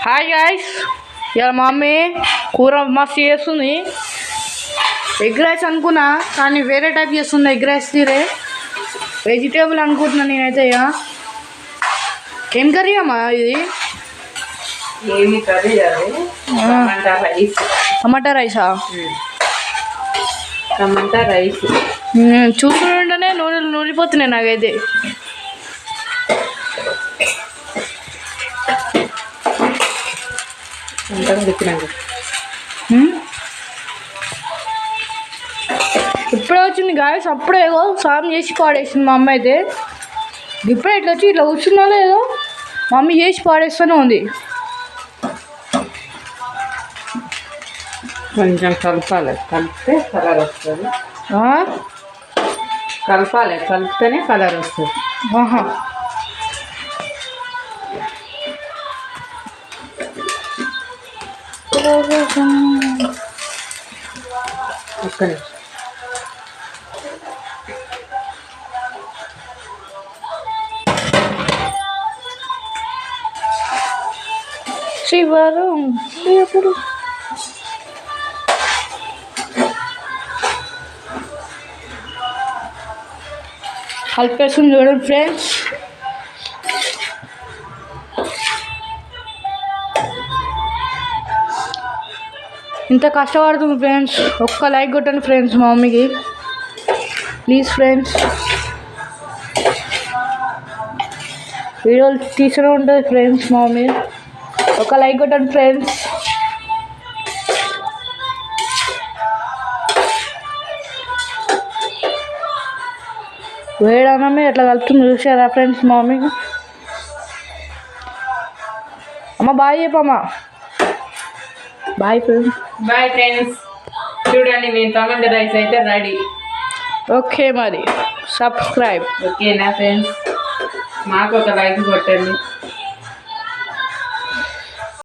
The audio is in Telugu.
హాయ్ గాయ్స్, ఇవాళ మా మమ్మీ కూర మస్తు చేస్తుంది. ఎగ్ రైస్ అనుకున్నా కానీ వేరే టైప్ చేస్తుంది. ఎగ్ రైస్ తీరే వెజిటేబుల్ అనుకుంటున్నా నేనైతే. ఇక ఏం కర్రీ అమ్మా ఇది? ఏమి కర్రీ? టమాటా రైసా? టమాటా రైస్ చూస్తుంటేనే నూనెపోతున్నాయి నాకైతే. ఇప్పుడే వచ్చింది గాయస్, అప్పుడే ఏదో సాయం చేసి పాడేసింది మా అమ్మ అయితే. ఇప్పుడే ఇట్లా వచ్చి ఇట్లా కూర్చున్నా లేదో మా మమ్మీ చేసి పాడేస్తూనే ఉంది. కొంచెం కలపాలి, కలిపితే కలర్ వస్తుంది. కలపాలి, కలిపితేనే కలర్ వస్తుంది. ఒక్క నిమిషం. శివరం కలిపేస్తుంది చూడండి ఫ్రెండ్స్. ఇంత కష్టపడుతుంది ఫ్రెండ్స్. ఒక్క లైక్ కొట్టండి ఫ్రెండ్స్ మా మమ్మీకి ప్లీజ్ ఫ్రెండ్స్. వీడియోలు తీస్తూనే ఉంటుంది ఫ్రెండ్స్ మా మమ్మీ. ఒక లైక్ కొట్టండి ఫ్రెండ్స్. వేడన్నమే ఎట్లా కలుపుతుంది చూసారా ఫ్రెండ్స్ మా మమ్మీ. అమ్మ బాయ్ చెప్పమ్మా. Bye friends. Bye friends. చూడండి నేను టమాటా రైస్ అయితే రెడీ. ఓకే మరి సబ్స్క్రైబ్. ఓకేనా ఫ్రెండ్స్? మాకు ఒక లైక్ కొట్టండి.